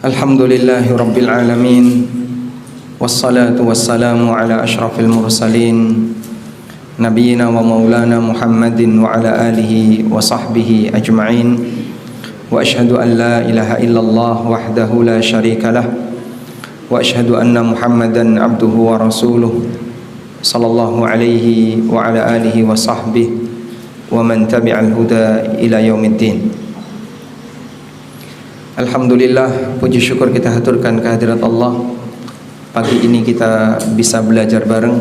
Alhamdulillahi Rabbil Alamin. Wassalatu wassalamu ala ashrafil mursalin Nabiyyina wa maulana Muhammadin wa ala alihi wa sahbihi ajma'in. Wa ashhadu an la ilaha illallah wahdahu la syarika lah. Wa ashhadu anna Muhammadan abduhu wa rasuluh sallallahu alaihi wa ala alihi wa sahbihi wa man tabi'al huda ila yaumiddin. Alhamdulillah, puji syukur kita haturkan kehadirat Allah. Pagi ini kita bisa belajar bareng.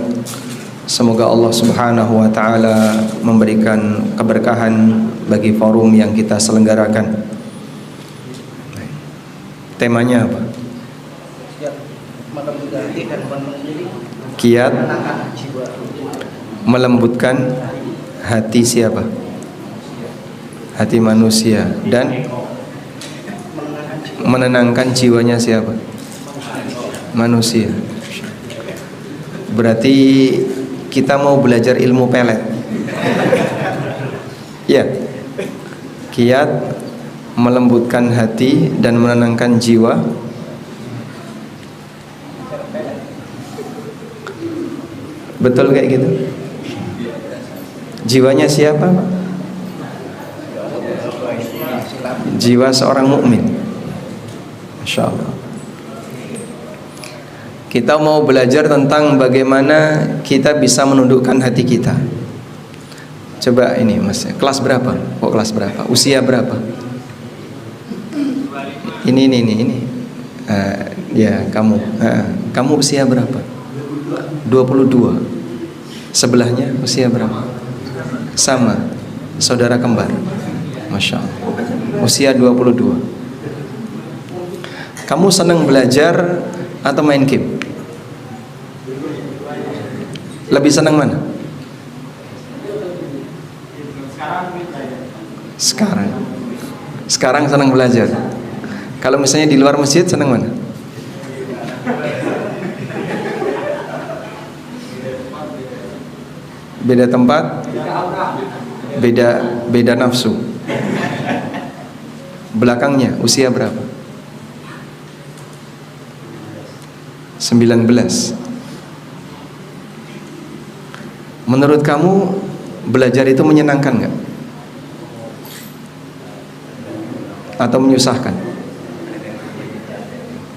Semoga Allah subhanahu wa ta'ala memberikan keberkahan bagi forum yang kita selenggarakan. Temanya apa? Kiat melembutkan hati siapa? Hati manusia. Dan menenangkan jiwanya siapa? Manusia. Berarti kita mau belajar ilmu pelet. Ya. Kiat melembutkan hati dan menenangkan jiwa. Betul kayak gitu? Jiwanya siapa? Jiwa seorang mukmin. Masya Allah. Kita mau belajar tentang bagaimana kita bisa menundukkan hati kita. Coba ini mas, kelas berapa? Kok kelas berapa? Usia berapa? Ini. Ya kamu. Kamu usia berapa? 22. Sebelahnya usia berapa? Sama. Saudara kembar. Masya Allah. Usia 22. Kamu senang belajar atau main game? Lebih senang mana? Sekarang senang belajar. Kalau misalnya di luar masjid senang mana? Beda tempat, beda nafsu. Belakangnya usia berapa? 19. Menurut kamu belajar itu menyenangkan nggak? Atau menyusahkan?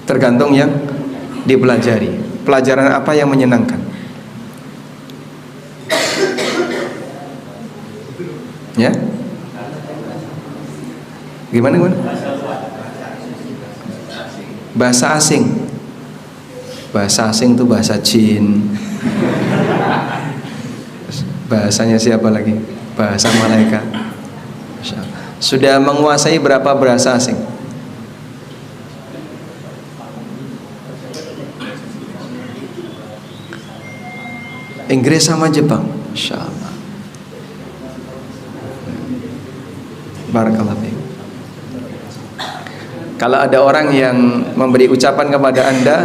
Tergantung yang dipelajari. Pelajaran apa yang menyenangkan? Ya? Gimana? Bahasa asing. Bahasa asing itu bahasa jin. Bahasanya siapa lagi? Bahasa malaikat. Sudah menguasai berapa bahasa asing? Inggris sama Jepang. Masya Allah. Barakallahu fiik. Kalau ada orang yang memberi ucapan kepada Anda,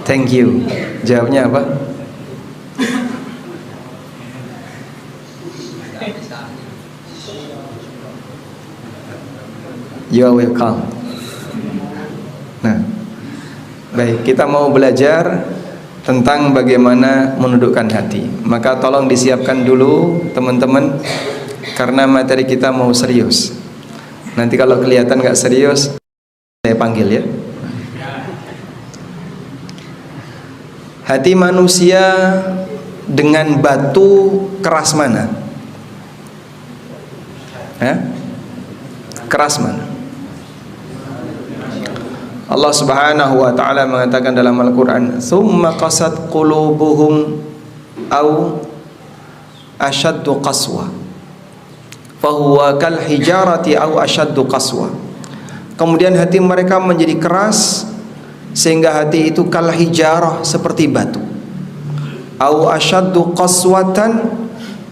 thank you, jawabnya apa? You are welcome. Nah, baik, kita mau belajar tentang bagaimana menundukkan hati. Maka tolong disiapkan dulu teman-teman, karena materi kita mau serius. Nanti kalau kelihatan nggak serius, saya panggil ya. Hati manusia dengan batu keras mana? Keras mana? Allah subhanahu wa ta'ala mengatakan dalam Al-Quran, "Thumma qasat qulubuhum au ashaddu qaswa fahuwa kal hijarati au ashaddu qaswa." Kemudian hati mereka menjadi keras sehingga hati itu kal hijarah, seperti batu, au ashaddu qaswatan,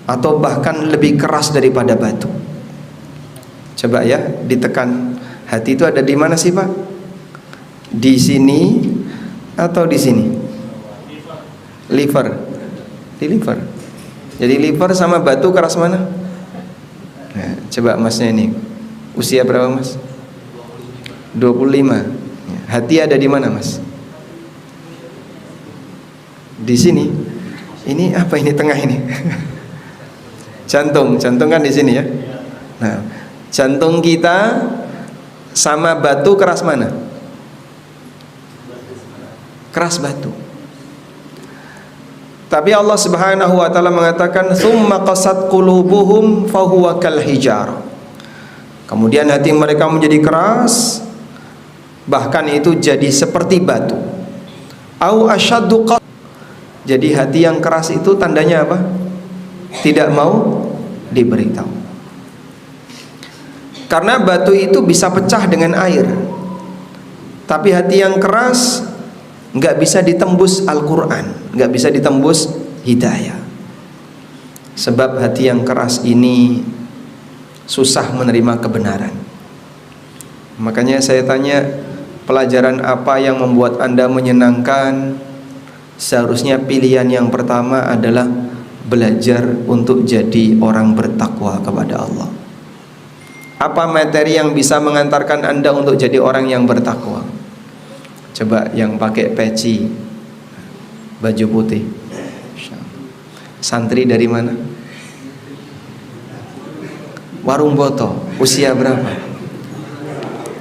atau bahkan lebih keras daripada batu. Coba ya, ditekan. Hati itu ada di mana sih Pak? Di sini atau di sini? Liver. Di liver. Jadi liver sama batu keras mana? Nah, coba masnya ini. Usia berapa mas? 25. Ya. Hati ada di mana, Mas? Di sini. Ini apa ini tengah ini? Jantung kan di sini ya. Nah, jantung kita sama batu keras mana? Keras batu. Tapi Allah Subhanahu wa taala mengatakan tsumma qasat qulubuhum fahuwa kal hijar. Kemudian hati mereka menjadi keras, bahkan itu jadi seperti batu. Au asyaddu. Jadi hati yang keras itu tandanya apa? Tidak mau diberitahu. Karena batu itu bisa pecah dengan air. Tapi hati yang keras nggak bisa ditembus Al-Quran, nggak bisa ditembus hidayah. Sebab hati yang keras ini susah menerima kebenaran. Makanya saya tanya, pelajaran apa yang membuat Anda menyenangkan? Seharusnya pilihan yang pertama adalah belajar untuk jadi orang bertakwa kepada Allah. Apa materi yang bisa mengantarkan Anda untuk jadi orang yang bertakwa? Coba yang pakai peci, baju putih. Santri dari mana? Warung Boto. Usia berapa?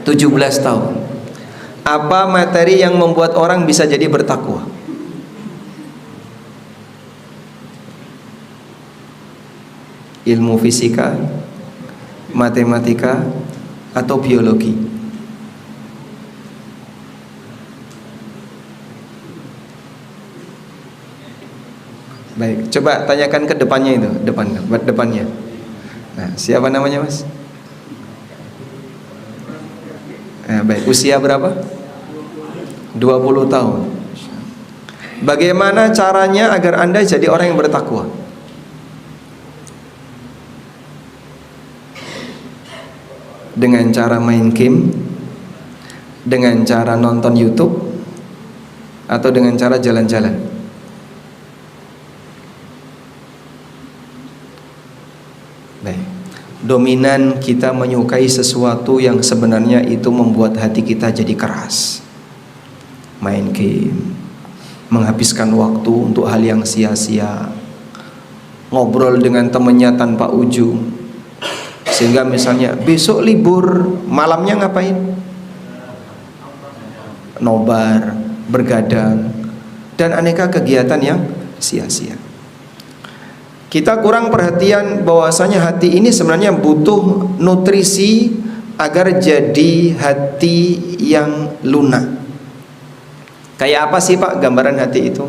17 tahun. Apa materi yang membuat orang bisa jadi bertakwa? Ilmu fisika, matematika, atau biologi? Baik, coba tanyakan ke depannya itu, depannya. Nah, siapa namanya, Mas? Baik, usia berapa? 20 tahun. Bagaimana caranya agar Anda jadi orang yang bertakwa? Dengan cara main game, dengan cara nonton YouTube, atau dengan cara jalan-jalan? Baik. Dominan kita menyukai sesuatu yang sebenarnya itu membuat hati kita jadi keras. Main game, menghabiskan waktu untuk hal yang sia-sia, ngobrol dengan temannya tanpa ujung. Sehingga misalnya besok libur, malamnya ngapain? Nobar, bergadang, dan aneka kegiatan yang sia-sia. Kita kurang perhatian bahwasanya hati ini sebenarnya butuh nutrisi agar jadi hati yang lunak. Kayak apa sih Pak gambaran hati itu?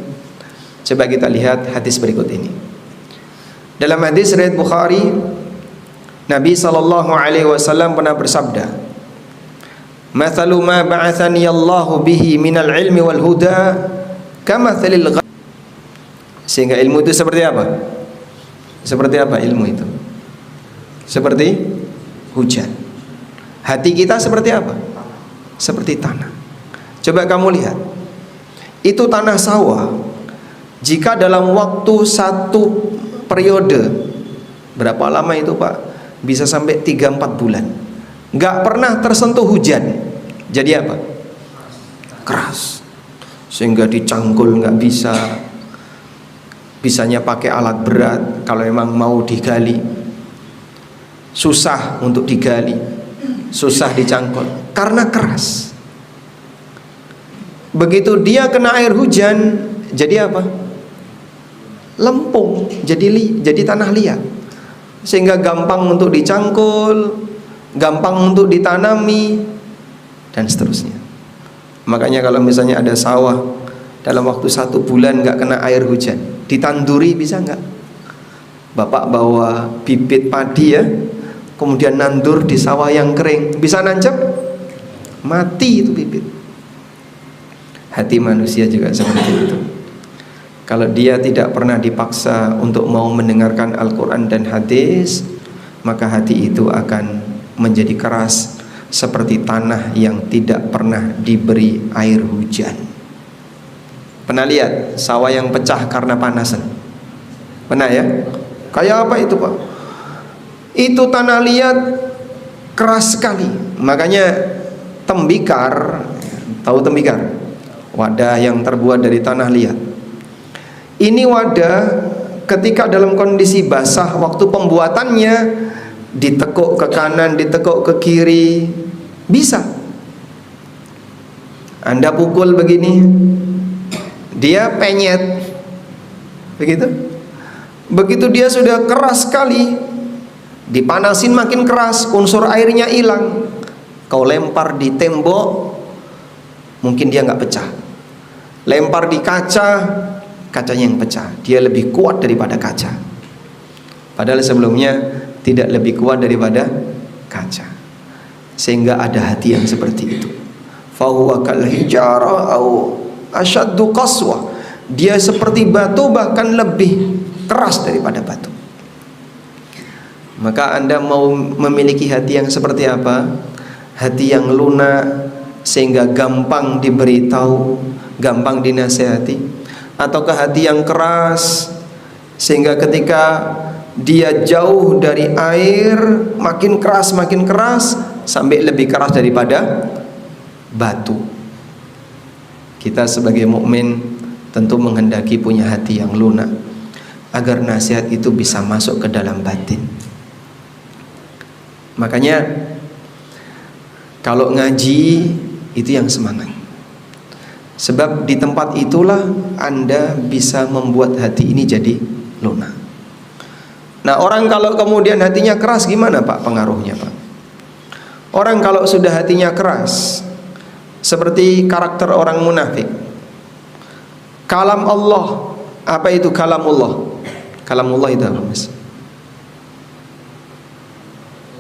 Coba kita lihat hadis berikut ini. Dalam hadis riwayat Bukhari, Nabi SAW pernah bersabda, "Mathalu ma ba'athani Allahu bihi minal ilmi wal huda kamathalil ghayth." Sehingga ilmu itu seperti apa? Seperti apa ilmu itu? Seperti hujan. Hati kita seperti apa? Seperti tanah. Coba kamu lihat, itu tanah sawah. Jika dalam waktu satu periode, berapa lama itu Pak? Bisa sampai 3-4 bulan nggak pernah tersentuh hujan. Jadi apa? Keras. Sehingga dicangkul nggak bisa. Bisanya pakai alat berat kalau memang mau digali. Susah untuk digali, susah dicangkul karena keras. Begitu dia kena air hujan, jadi apa? Lempung, jadi tanah liat. Sehingga gampang untuk dicangkul, gampang untuk ditanami, dan seterusnya. Makanya kalau misalnya ada sawah dalam waktu 1 bulan nggak kena air hujan, ditanduri bisa nggak? Bapak bawa bibit padi ya, kemudian nandur di sawah yang kering, bisa nancap? Mati itu bibit. Hati manusia juga seperti itu. Kalau dia tidak pernah dipaksa untuk mau mendengarkan Al-Quran dan hadis, maka hati itu akan menjadi keras seperti tanah yang tidak pernah diberi air hujan. Pernah lihat sawah yang pecah karena panasan? Pernah ya? Kayak apa itu Pak? Itu tanah liat keras sekali. Makanya tembikar Tahu tembikar? Wadah yang terbuat dari tanah liat. Ini wadah ketika dalam kondisi basah, waktu pembuatannya ditekuk ke kanan, ditekuk ke kiri, bisa. Anda pukul begini, dia penyet, begitu. Begitu dia sudah keras sekali, dipanasin makin keras, unsur airnya hilang. Kau lempar di tembok, mungkin dia nggak pecah. Lempar di kaca, kacanya yang pecah. Dia lebih kuat daripada kaca. Padahal sebelumnya tidak lebih kuat daripada kaca. Sehingga ada hati yang seperti itu. Fahuwa kal hijarah au asyaddu qaswa. Dia seperti batu, bahkan lebih keras daripada batu. Maka Anda mau memiliki hati yang seperti apa? Hati yang lunak sehingga gampang diberitahu, gampang dinasehati, ataukah hati yang keras sehingga ketika dia jauh dari air makin keras sampai lebih keras daripada batu. Kita sebagai mukmin tentu menghendaki punya hati yang lunak agar nasihat itu bisa masuk ke dalam batin. Makanya kalau ngaji itu yang semangat. Sebab di tempat itulah Anda bisa membuat hati ini jadi lunak. Nah, orang kalau kemudian hatinya keras gimana Pak pengaruhnya Pak? Orang kalau sudah hatinya keras seperti karakter orang munafik. Kalam Allah, apa itu kalamullah? Kalamullah itu apa Mas?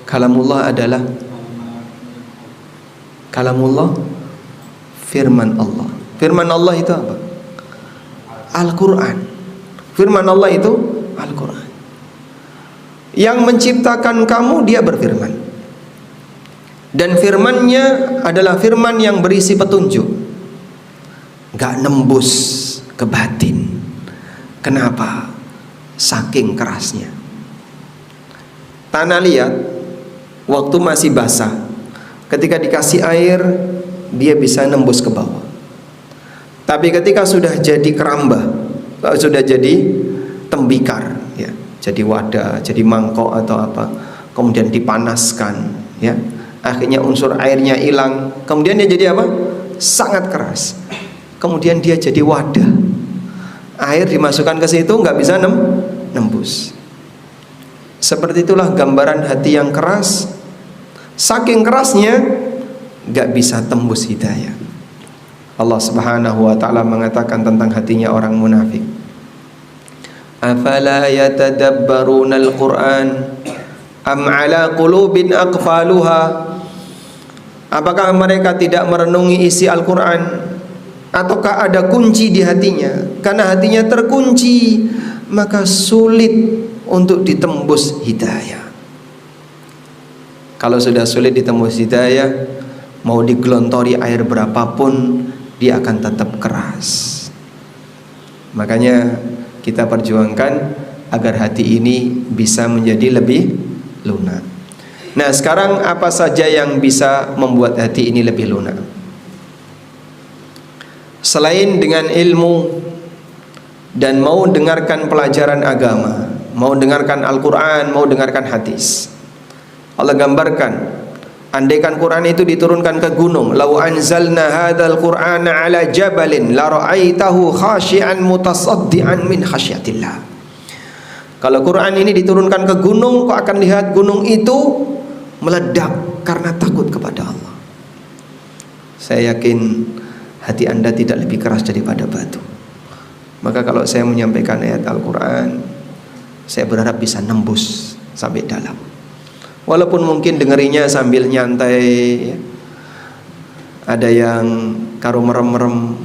Kalamullah adalah kalamullah, firman Allah. Firman Allah itu apa? Al-Quran. Firman Allah itu Al-Quran. Yang menciptakan kamu dia berfirman. Dan firmannya adalah firman yang berisi petunjuk, gak nembus ke batin. Kenapa? Saking kerasnya. Tanah liat waktu masih basah, ketika dikasih air dia bisa nembus ke bawah. Tapi ketika sudah jadi keramba, sudah jadi tembikar, ya, jadi wadah, jadi mangkok atau apa, kemudian dipanaskan, ya, akhirnya unsur airnya hilang, kemudian dia jadi apa? Sangat keras. Kemudian dia jadi wadah, air dimasukkan ke situ nggak bisa nembus. Seperti itulah gambaran hati yang keras. Saking kerasnya nggak bisa tembus hidayah. Allah Subhanahu wa ta'ala mengatakan tentang hatinya orang munafik, afala yatadabbaruna al-Qur'an am ala qulubin aqfaluha. Apakah mereka tidak merenungi isi Al-Quran, ataukah ada kunci di hatinya? Karena hatinya terkunci, maka sulit untuk ditembus hidayah. Kalau sudah sulit ditembus hidayah, mau digelontori air berapapun, dia akan tetap keras. Makanya kita perjuangkan agar hati ini bisa menjadi lebih lunak. Nah, sekarang apa saja yang bisa membuat hati ini lebih lunak? Selain dengan ilmu dan mau dengarkan pelajaran agama, mau dengarkan Al-Quran, mau dengarkan hadis. Allah gambarkan, andaikan Quran itu diturunkan ke gunung, lau anzalna hadzal Qur'ana ala jabalin la ra'aitahu khashi'an mutasaddian min khasyatillah. Kalau Quran ini diturunkan ke gunung, kau akan lihat gunung itu meledak karena takut kepada Allah. Saya yakin hati Anda tidak lebih keras daripada batu. Maka kalau saya menyampaikan ayat Al-Quran, saya berharap bisa nembus sampai dalam. Walaupun mungkin dengerinya sambil nyantai, ada yang karo merem-merem,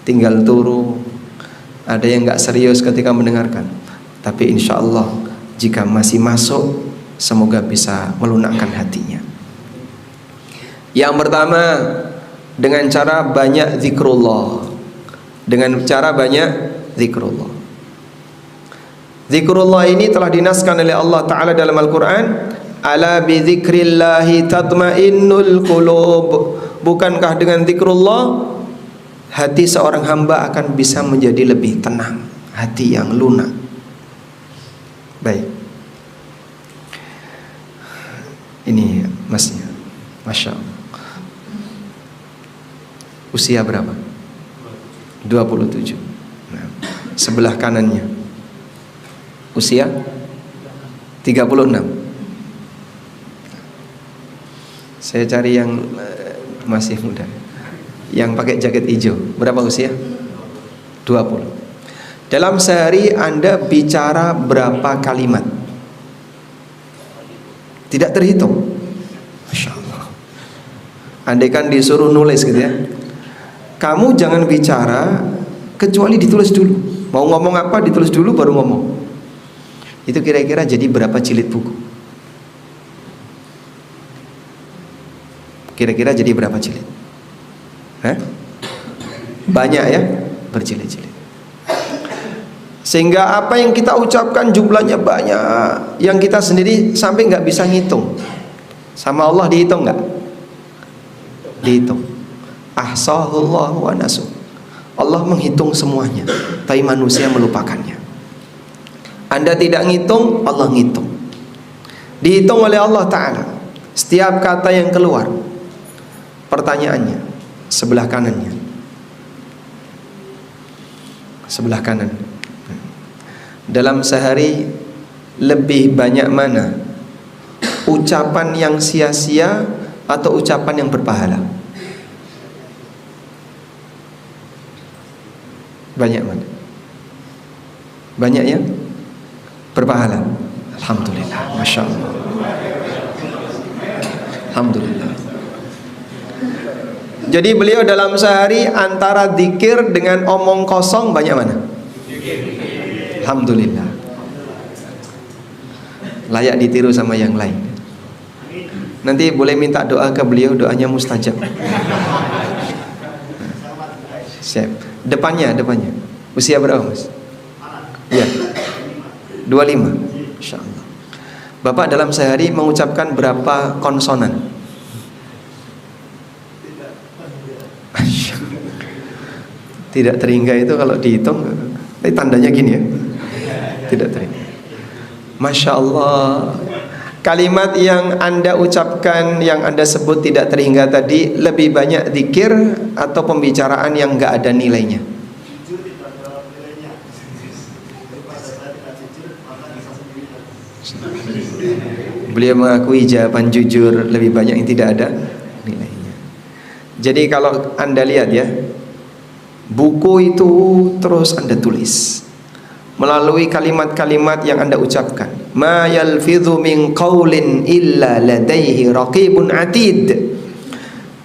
tinggal turu, ada yang gak serius ketika mendengarkan. Tapi insya Allah jika masih masuk, semoga bisa melunakkan hatinya. Yang pertama, dengan cara banyak zikrullah. Dengan cara banyak zikrullah. Zikrullah ini telah dinaskan oleh Allah Ta'ala dalam Al-Quran. Ala bi dzikrillahi tatma'innul qulub Bukankah dengan zikrullah hati seorang hamba akan bisa menjadi lebih tenang, hati yang lunak. Baik. Ini masnya, Masya Allah. Usia berapa? 27. Nah, sebelah kanannya usia 36. Saya cari yang masih muda, yang pakai jaket hijau. Berapa usia? 20. Dalam sehari Anda bicara berapa kalimat? Tidak terhitung. Masya Allah. Andaikan disuruh nulis gitu ya, kamu jangan bicara kecuali ditulis dulu. Mau ngomong apa ditulis dulu baru ngomong. Itu kira-kira jadi berapa jilid buku? Kira-kira jadi berapa jilid? Banyak ya, berjilid-jilid. Sehingga apa yang kita ucapkan jumlahnya banyak, yang kita sendiri sampai nggak bisa ngitung. Sama Allah dihitung nggak? Dihitung. Ahsahullah wa nasu. Allah menghitung semuanya, tapi manusia melupakannya. Anda tidak ngitung, Allah ngitung. Dihitung oleh Allah Ta'ala setiap kata yang keluar. Pertanyaannya, sebelah kanannya, sebelah kanan, dalam sehari lebih banyak mana? Ucapan yang sia-sia atau ucapan yang berpahala? Banyak mana? Banyak yang berpahala. Alhamdulillah, Masya Allah. Alhamdulillah. Jadi beliau dalam sehari antara zikir dengan omong kosong banyak mana? Alhamdulillah. Layak ditiru sama yang lain. Nanti boleh minta doa ke beliau, doanya mustajab. Siap. Depannya. Usia berapa Mas? Ya, 25. Insya Allah. Bapak dalam sehari mengucapkan berapa konsonan? Tidak terhingga itu kalau dihitung, tapi tandanya gini ya, tidak terhingga. Masya Allah. Kalimat yang Anda ucapkan, yang Anda sebut tidak terhingga tadi, lebih banyak zikir atau pembicaraan yang nggak ada nilainya? Beliau mengakui jawaban jujur lebih banyak yang tidak ada nilainya. Jadi kalau Anda lihat ya, buku itu terus Anda tulis melalui kalimat-kalimat yang Anda ucapkan. Ma yalfidhu min qaulin illa ladaihi raqibun atid.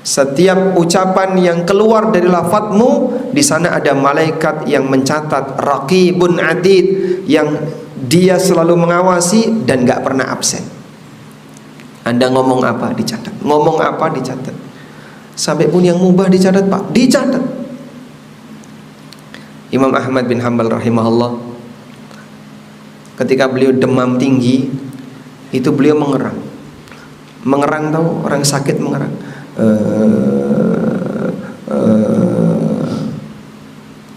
Setiap ucapan yang keluar dari lafadzmu, di sana ada malaikat yang mencatat, raqibun atid, yang dia selalu mengawasi dan gak pernah absen. Anda ngomong apa dicatat, ngomong apa dicatat. Sampai pun yang mubah dicatat Pak, dicatat. Imam Ahmad bin Hanbal rahimahullah, ketika beliau demam tinggi, itu beliau mengerang. Mengerang, tahu orang sakit mengerang.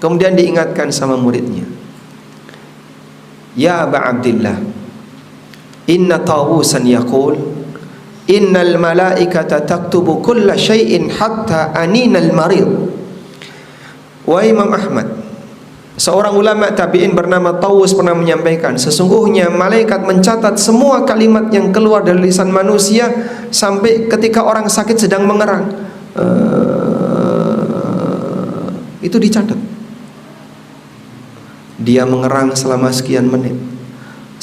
Kemudian diingatkan sama muridnya, ya Aba Abdillah, inna tawusan yaqul innal malaikata taktubu kulla syai'in hatta aninal marid. Wahai Imam Ahmad, seorang ulama tabi'in bernama Tawus pernah menyampaikan, sesungguhnya malaikat mencatat semua kalimat yang keluar dari lisan manusia sampai ketika orang sakit sedang mengerang. Itu dicatat. Dia mengerang selama sekian menit.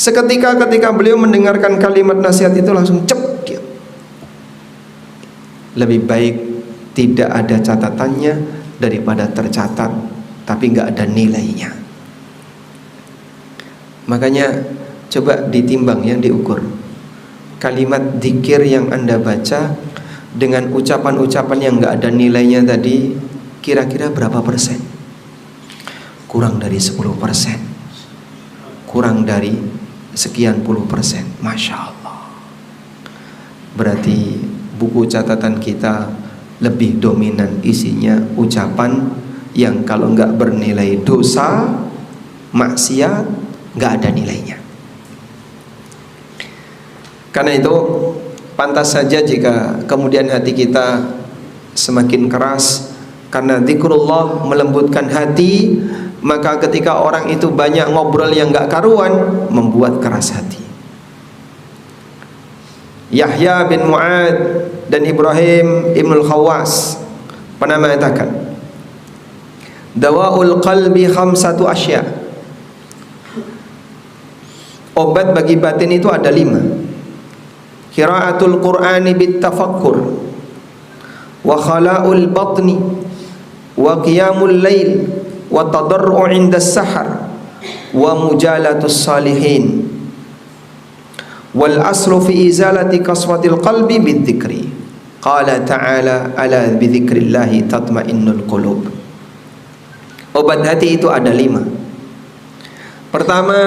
Seketika ketika beliau mendengarkan kalimat nasihat itu langsung cep. Lebih baik tidak ada catatannya daripada tercatat tapi nggak ada nilainya. Makanya coba ditimbang, yang diukur kalimat zikir yang Anda baca dengan ucapan-ucapan yang nggak ada nilainya tadi, kira-kira berapa persen? Kurang dari 10%, kurang dari sekian puluh persen. Masya Allah. Berarti buku catatan kita lebih dominan isinya ucapan yang kalau nggak bernilai dosa, maksiat, nggak ada nilainya. Karena itu pantas saja jika kemudian hati kita semakin keras, karena zikrullah melembutkan hati. Maka ketika orang itu banyak ngobrol yang nggak karuan, membuat keras hati. Yahya bin Mu'ad dan Ibrahim ibnul Khawas pernah mengatakan, dawaul qalbi khamsatu asya. Obat bagi batin itu ada 5. Qiraatul Qur'ani bit tafakkur, wa khala'ul batni, wa qiyamul lail, wa tadarru' 'inda as-sahar, wa mujalatus salihin. Wal aslu fi izalati qaswatil qalbi bidzikri. Qala ta'ala ala bidzikrillahi tatma'innul qulub. Obat hati itu ada 5. Pertama,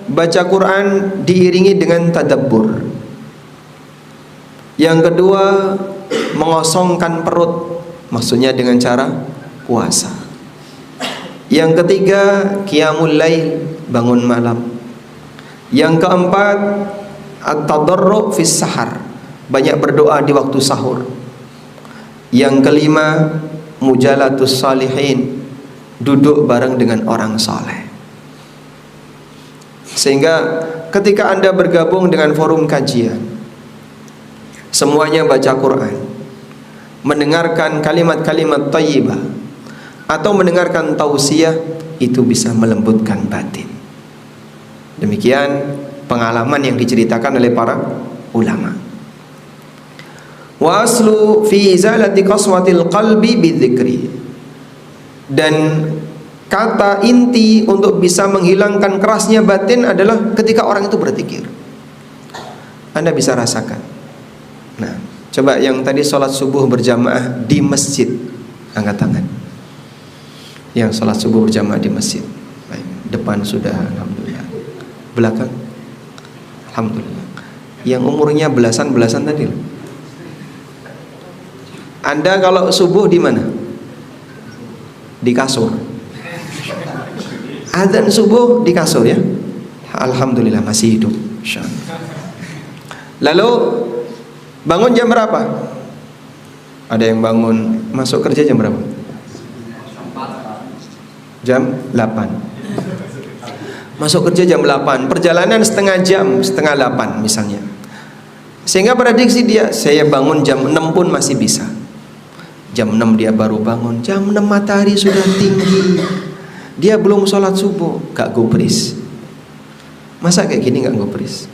baca Quran diiringi dengan tadabbur. Yang kedua, mengosongkan perut, maksudnya dengan cara puasa. Yang ketiga, qiyamul lail, bangun malam. Yang keempat, at-tadarru' fis sahar, banyak berdoa di waktu sahur. Yang kelima, mujalatus salihin, duduk bareng dengan orang saleh. Sehingga ketika Anda bergabung dengan forum kajian, semuanya baca Quran, mendengarkan kalimat-kalimat thayyibah, atau mendengarkan tausiah, itu bisa melembutkan batin. Demikian pengalaman yang diceritakan oleh para ulama. Wa aslu fi izalati qaswatil qalbi bidzikri. Dan kata inti untuk bisa menghilangkan kerasnya batin adalah ketika orang itu berzikir. Anda bisa rasakan. Nah, coba yang tadi sholat subuh berjamaah di masjid, angkat tangan. Yang sholat subuh berjamaah di masjid. Baik, depan sudah, alhamdulillah. Belakang, alhamdulillah. Yang umurnya belasan tadi. Anda kalau subuh di mana? Di kasur. Adzan subuh di kasur ya. Alhamdulillah masih hidup. Lalu bangun jam berapa? Ada yang bangun masuk kerja jam berapa? Jam 8. Masuk kerja jam 8, perjalanan setengah jam, setengah 8 misalnya. Sehingga prediksi dia, saya bangun jam 6 pun masih bisa. Jam 6 dia baru bangun, jam 6 matahari sudah tinggi, dia belum sholat subuh, gak gubris. Masa kayak gini gak gubris?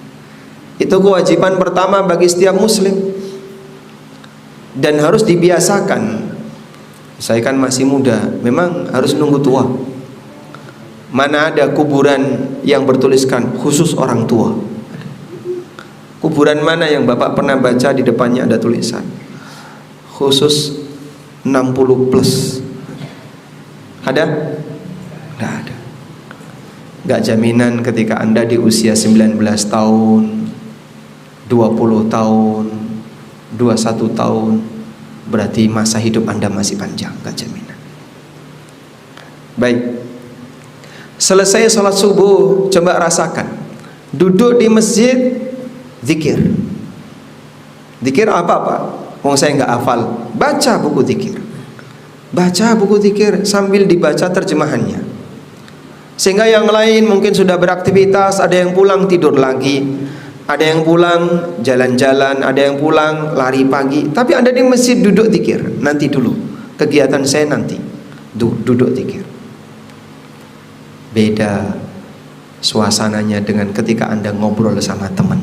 Itu kewajiban pertama bagi setiap muslim, dan harus dibiasakan. Saya kan masih muda, memang harus nunggu tua. Mana ada kuburan yang bertuliskan khusus orang tua? Kuburan mana yang Bapak pernah baca di depannya ada tulisan khusus 60 plus? Ada? Tidak ada. Gak jaminan ketika Anda di usia 19 tahun, 20 tahun, 21 tahun, berarti masa hidup Anda masih panjang. Gak jaminan. Baik, selesai sholat subuh, coba rasakan duduk di masjid, zikir. Zikir apa? Wong saya nggak hafal, baca buku zikir. Baca buku zikir sambil dibaca terjemahannya. Sehingga yang lain mungkin sudah beraktivitas, ada yang pulang tidur lagi, ada yang pulang jalan-jalan, ada yang pulang lari pagi. Tapi Anda di masjid duduk zikir. Nanti dulu, kegiatan saya nanti duduk zikir. Beda suasananya dengan ketika Anda ngobrol sama teman.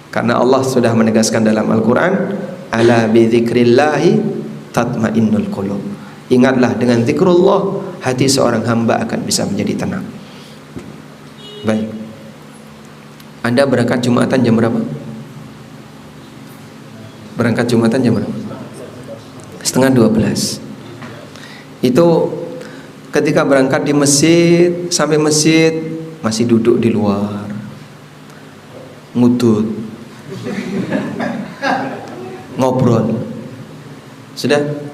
Karena Allah sudah menegaskan dalam Al-Quran, ala bidzikrillahi tatmainnul qulub. Ingatlah, dengan zikrullah hati seorang hamba akan bisa menjadi tenang. Baik, Anda berangkat Jumatan jam berapa? Berangkat Jumatan jam berapa? Setengah 12. Itu ketika berangkat di masjid, sampai masjid masih duduk di luar, ngudut, ngobrol. Sudah.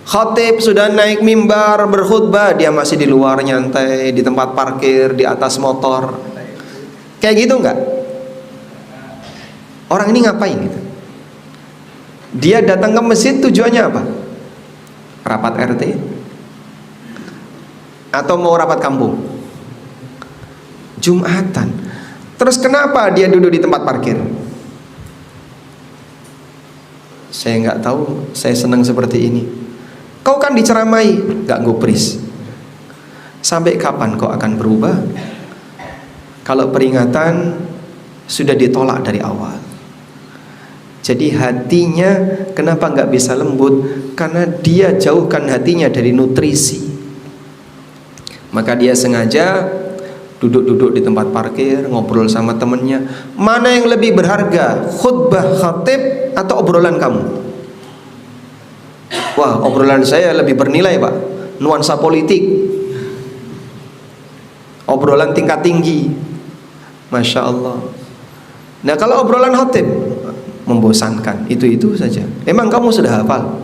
Khatib sudah naik mimbar berkhutbah, dia masih di luar nyantai, di tempat parkir, di atas motor. Kayak gitu enggak? Orang ini ngapain gitu? Dia datang ke masjid tujuannya apa? Rapat RT? Atau mau rapat kampung? Jumatan. Terus kenapa dia duduk di tempat parkir? Saya nggak tahu, saya senang seperti ini. Kau kan diceramai, nggak gubris. Sampai kapan kau akan berubah? Kalau peringatan sudah ditolak dari awal. Jadi hatinya kenapa nggak bisa lembut? Karena dia jauhkan hatinya dari nutrisi. Maka dia sengaja duduk-duduk di tempat parkir, ngobrol sama temennya. Mana yang lebih berharga, khutbah khatib atau obrolan kamu? Wah, obrolan saya lebih bernilai Pak, nuansa politik, obrolan tingkat tinggi. Masya Allah. Nah kalau obrolan khatib membosankan, itu saja. Emang kamu sudah hafal?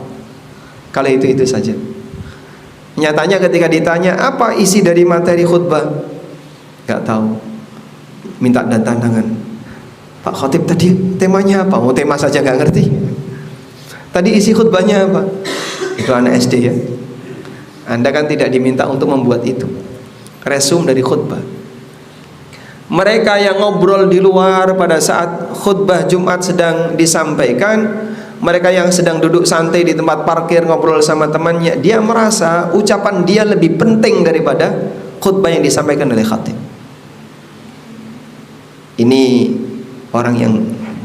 Kalau itu saja. Nyatanya ketika ditanya apa isi dari materi khutbah, nggak tahu. Minta tantangan. Pak Khatib tadi temanya apa? Oh, tema saja nggak ngerti. Tadi isi khutbahnya apa? Itu anak SD ya. Anda kan tidak diminta untuk membuat itu. Resum dari khutbah. Mereka yang ngobrol di luar pada saat khutbah Jumat sedang disampaikan, mereka yang sedang duduk santai di tempat parkir ngobrol sama temannya, dia merasa ucapan dia lebih penting daripada khutbah yang disampaikan oleh khatib. Ini orang yang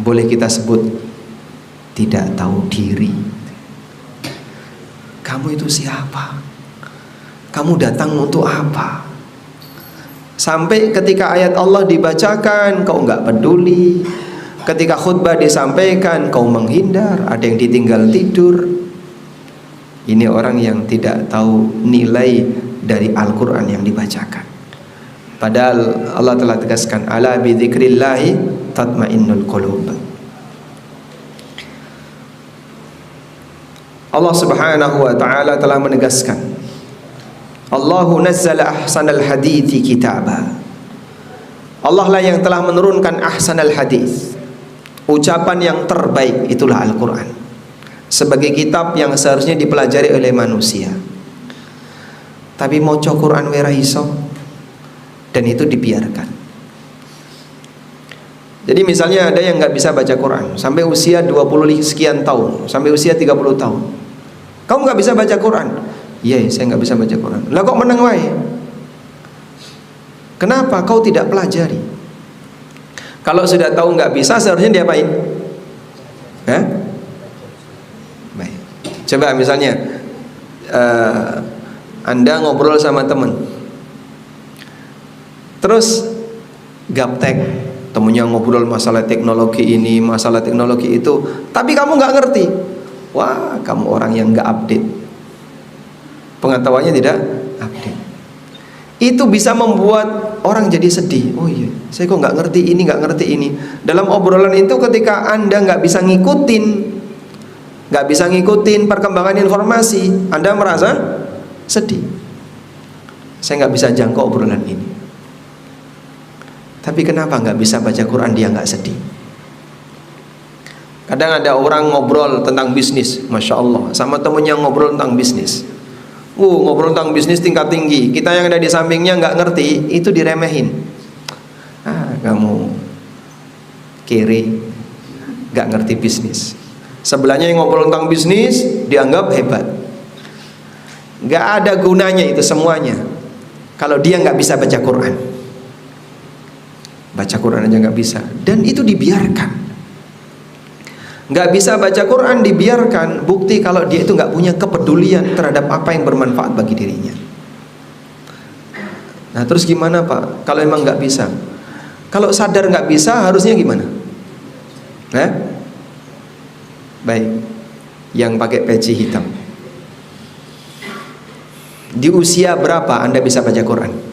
boleh kita sebut tidak tahu diri. Kamu itu siapa? Kamu datang untuk apa? Sampai ketika ayat Allah dibacakan kau enggak peduli, ketika khutbah disampaikan kau menghindar, ada yang ditinggal tidur. Ini orang yang tidak tahu nilai dari Al-Quran yang dibacakan. Padahal Allah telah tegaskan, ala bi dzikrillahi tatmainnul qulub. Allah Subhanahu wa taala telah menegaskan, Allahu nazzala ahsanal hadithi kitaba. Allah lah yang telah menurunkan ahsanal hadith, ucapan yang terbaik, itulah Al-Quran, sebagai kitab yang seharusnya dipelajari oleh manusia. Tapi maca Quran wera iso, dan itu dibiarkan. Jadi misalnya ada yang nggak bisa baca Quran sampai usia 20 sekian tahun, sampai usia 30 tahun. Kamu nggak bisa baca Quran? Iya, saya nggak bisa baca Quran. Lah kok meneng wae? Kenapa kau tidak pelajari? Kalau sudah tahu nggak bisa, seharusnya diapain? Hah? Baik. Coba misalnya Anda ngobrol sama teman, terus gaptek, temennya ngobrol masalah teknologi ini, masalah teknologi itu, tapi kamu nggak ngerti. Wah, kamu orang yang nggak update, pengetahuannya tidak update. Itu bisa membuat orang jadi sedih. Oh iya, saya kok nggak ngerti ini, nggak ngerti ini. Dalam obrolan itu ketika Anda nggak bisa ngikutin perkembangan informasi, Anda merasa sedih. Saya nggak bisa jangkau obrolan ini. Tapi kenapa nggak bisa baca Quran dia nggak sedih? Kadang ada orang ngobrol tentang bisnis, Masya Allah, sama temennya ngobrol tentang bisnis. Ngobrol tentang bisnis tingkat tinggi. Kita yang ada di sampingnya nggak ngerti, itu diremehin. Kamu kere, nggak ngerti bisnis. Sebelahnya yang ngobrol tentang bisnis dianggap hebat. Nggak ada gunanya itu semuanya kalau dia nggak bisa baca Quran. Baca Quran aja nggak bisa, dan itu dibiarkan. Nggak bisa baca Quran dibiarkan, bukti kalau dia itu nggak punya kepedulian terhadap apa yang bermanfaat bagi dirinya. Nah terus gimana Pak? Kalau emang nggak bisa, kalau sadar nggak bisa harusnya gimana? Baik, yang pakai peci hitam, di usia berapa Anda bisa baca Quran?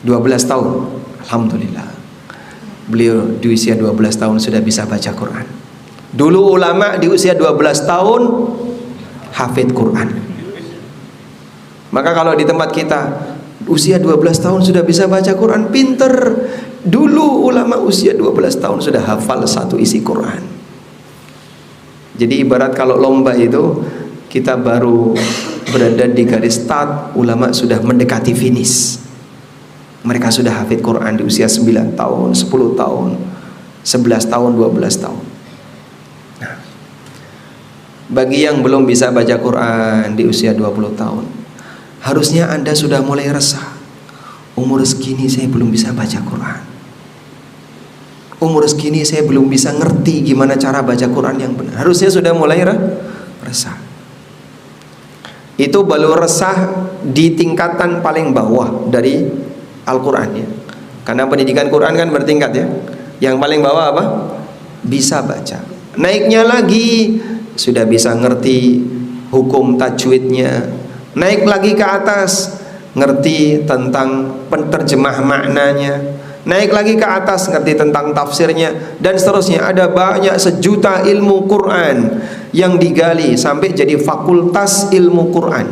12 tahun, Alhamdulillah. Beliau di usia 12 tahun sudah bisa baca Quran. Dulu ulama di usia 12 tahun hafid Quran. Maka kalau di tempat kita usia 12 tahun sudah bisa baca Quran, pinter. Dulu ulama usia 12 tahun sudah hafal satu isi Quran. Jadi ibarat kalau lomba itu, kita baru berada di garis start, ulama sudah mendekati finish. Mereka sudah hafid Quran di usia 9 tahun, 10 tahun, 11 tahun, 12 tahun. Nah, bagi yang belum bisa baca Quran di usia 20 tahun, harusnya Anda sudah mulai resah. Umur segini saya belum bisa baca Quran. Umur segini saya belum bisa ngerti gimana cara baca Quran yang benar. Harusnya sudah mulai resah. Itu baru resah di tingkatan paling bawah dari Al-Quran ya. Karena pendidikan Quran kan bertingkat ya. Yang paling bawah apa? Bisa baca. Naiknya lagi sudah bisa ngerti hukum tajwidnya. Naik lagi ke atas, ngerti tentang penterjemah maknanya. Naik lagi ke atas, ngerti tentang tafsirnya, dan seterusnya. Ada banyak sejuta ilmu Quran yang digali sampai jadi fakultas ilmu Quran,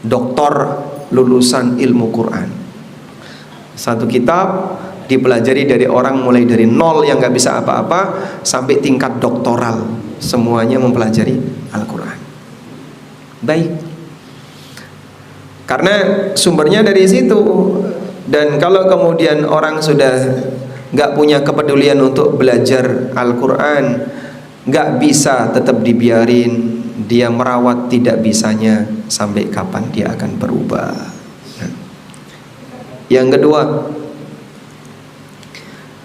doktor lulusan ilmu Quran. Satu kitab dipelajari dari orang mulai dari nol yang nggak bisa apa-apa sampai tingkat doktoral, semuanya mempelajari Al-Quran. Baik, karena sumbernya dari situ. Dan kalau kemudian orang sudah nggak punya kepedulian untuk belajar Al-Quran, nggak bisa tetap dibiarin, dia merawat tidak bisanya, sampai kapan dia akan berubah. Yang kedua,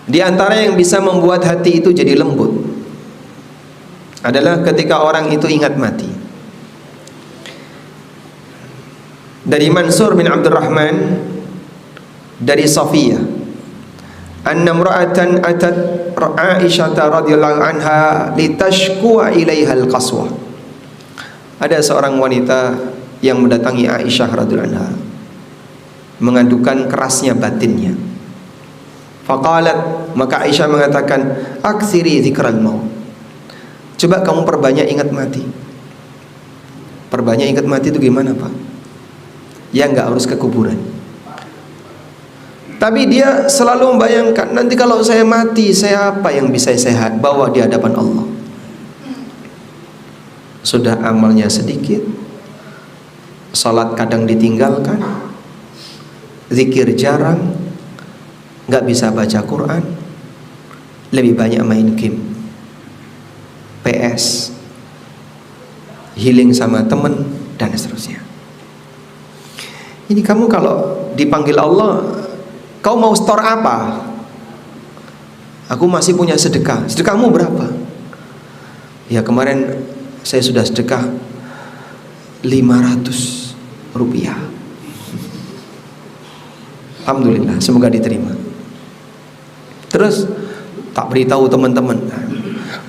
di antara yang bisa membuat hati itu jadi lembut adalah ketika orang itu ingat mati. Dari Mansur bin Abdurrahman dari Safiyah, anna imra'atan atat Aisyah radhiyallahu anha litashkuwa ilaiha al-qaswah. Ada seorang wanita yang mendatangi Aisyah radhiyallahu anha mengadukan kerasnya batinnya. Faqalat, maka Aisyah mengatakan, aktsiri dzikral maut. Coba kamu perbanyak ingat mati. Perbanyak ingat mati itu gimana, Pak? Ya nggak harus ke kuburan. Tapi dia selalu membayangkan, nanti kalau saya mati, saya apa yang bisa saya bawa di hadapan Allah? Sudah amalnya sedikit, salat kadang ditinggalkan, zikir jarang, nggak bisa baca Quran, lebih banyak main game, PS, healing sama temen, dan seterusnya. Ini kamu kalau dipanggil Allah, kau mau store apa? Aku masih punya sedekah. Sedekahmu berapa? Ya kemarin saya sudah sedekah 500 rupiah. Alhamdulillah, semoga diterima. Terus tak beritahu teman-teman,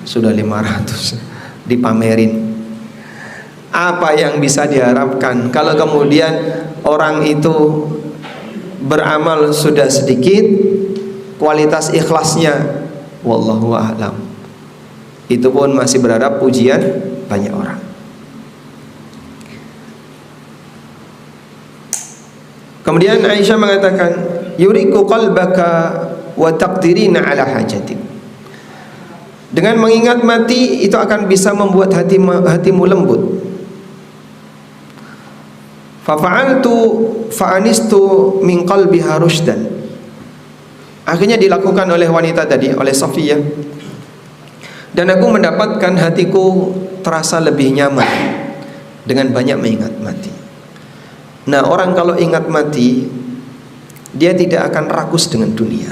sudah 500 dipamerin. Apa yang bisa diharapkan kalau kemudian orang itu beramal sudah sedikit, kualitas ikhlasnya wallahu a'lam, itu pun masih berharap pujian banyak orang. Kemudian Aisyah mengatakan, yuriku qalbaka wa taqdirina ala hajatik. Dengan mengingat mati itu akan bisa membuat hatimu lembut. Fafa'altu fa'anistu min qalbiha rushdan. Akhirnya dilakukan oleh wanita tadi, oleh Safiyah, dan aku mendapatkan hatiku terasa lebih nyaman dengan banyak mengingat mati. Nah, orang kalau ingat mati, dia tidak akan rakus dengan dunia,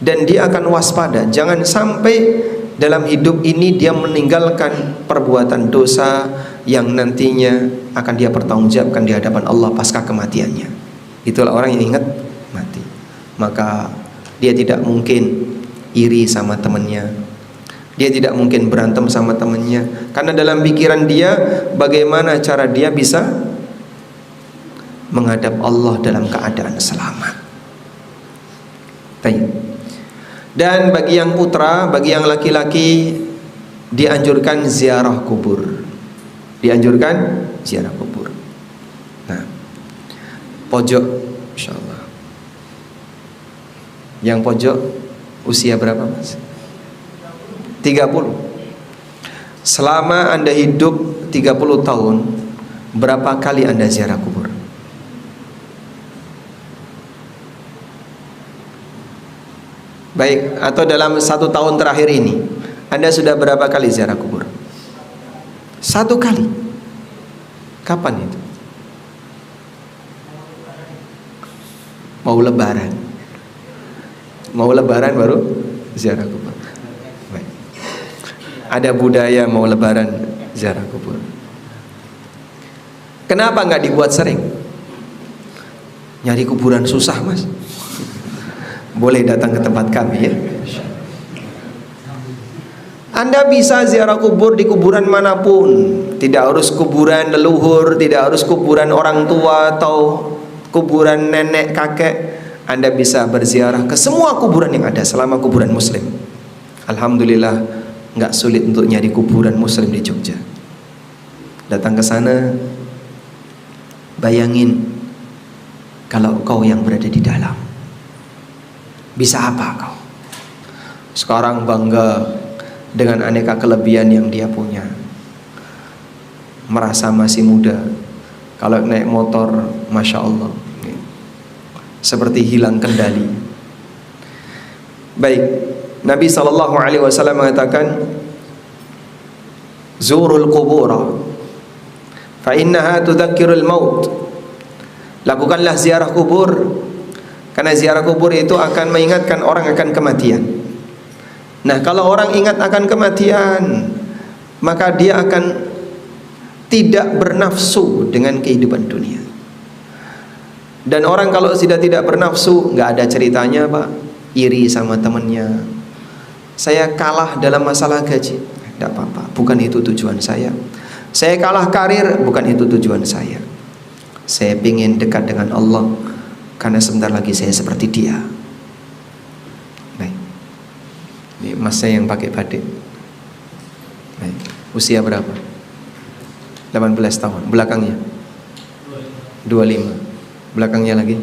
dan dia akan waspada. Jangan sampai dalam hidup ini dia meninggalkan perbuatan dosa yang nantinya akan dia pertanggungjawabkan di hadapan Allah pasca kematiannya. Itulah orang yang ingat mati. Maka dia tidak mungkin iri sama temannya, dia tidak mungkin berantem sama temannya, karena dalam pikiran dia bagaimana cara dia bisa menghadap Allah dalam keadaan selamat. Baik. Dan bagi yang putra, bagi yang laki-laki, dianjurkan ziarah kubur. Dianjurkan ziarah kubur. Nah, pojok, insyaallah. Yang pojok usia berapa, Mas? 30. Selama Anda hidup 30 tahun, berapa kali Anda ziarah kubur? Baik, atau dalam 1 tahun terakhir ini Anda sudah berapa kali ziarah kubur? 1 kali. Kapan itu? Mau lebaran. Mau lebaran baru ziarah kubur. Baik. Ada budaya mau lebaran ziarah kubur. Kenapa nggak dibuat sering? Nyari kuburan susah, Mas. Boleh datang ke tempat kami ya. Anda bisa ziarah kubur di kuburan manapun. Tidak harus kuburan leluhur, tidak harus kuburan orang tua atau kuburan nenek kakek. Anda bisa berziarah ke semua kuburan yang ada selama kuburan muslim. Alhamdulillah, nggak sulit untuk nyari kuburan muslim di Jogja. Datang ke sana, bayangin kalau kau yang berada di dalam, bisa apa kau? Sekarang bangga dengan aneka kelebihan yang dia punya, merasa masih muda. Kalau naik motor, Masya Allah, seperti hilang kendali. Baik, Nabi SAW mengatakan, Zurul qubura fa innaha tudzakkirul maut. Lakukanlah ziarah kubur, karena ziarah kubur itu akan mengingatkan orang akan kematian. Nah, kalau orang ingat akan kematian, maka dia akan tidak bernafsu dengan kehidupan dunia. Dan orang kalau sudah tidak bernafsu, nggak ada ceritanya, Pak, iri sama temannya. Saya kalah dalam masalah gaji, tidak apa-apa, bukan itu tujuan saya. Saya kalah karir, bukan itu tujuan saya. Saya ingin dekat dengan Allah, karena sebentar lagi saya seperti dia. Baik, ini masnya yang pakai batik. Baik, usia berapa? 18 tahun. Belakangnya 25. Belakangnya lagi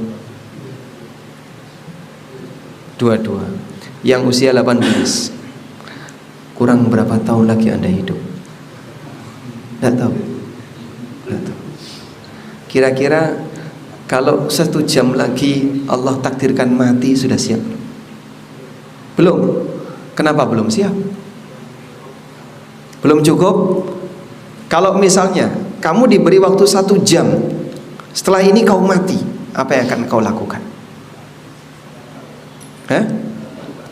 22. Yang usia 18, kurang berapa tahun lagi Anda hidup? Tidak tahu. Tidak tahu. Kira-kira kalau 1 jam lagi Allah takdirkan mati, sudah siap? Belum. Kenapa belum siap? Belum cukup? Kalau misalnya kamu diberi waktu 1 jam, setelah ini kau mati, apa yang akan kau lakukan?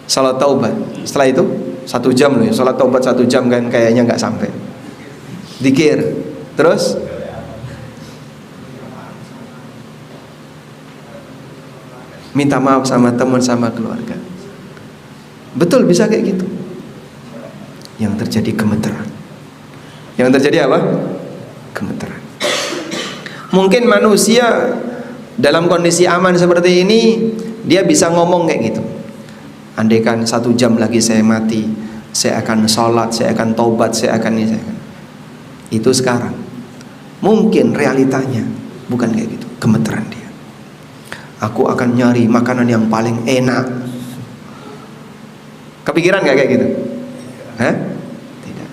Salat taubat. Setelah itu 1 jam loh ya, salat taubat 1 jam kan kayaknya nggak sampai. Zikir, terus minta maaf sama teman, sama keluarga. Betul, bisa kayak gitu. Yang terjadi gemeteran. Yang terjadi apa? Gemeteran. Mungkin manusia dalam kondisi aman seperti ini, dia bisa ngomong kayak gitu. Andaikan 1 jam lagi saya mati, saya akan sholat, saya akan taubat, saya akan ini, saya akan. Itu sekarang. Mungkin realitanya bukan kayak gitu, gemeteran dia. Aku akan nyari makanan yang paling enak. Kepikiran gak kayak gitu? Tidak.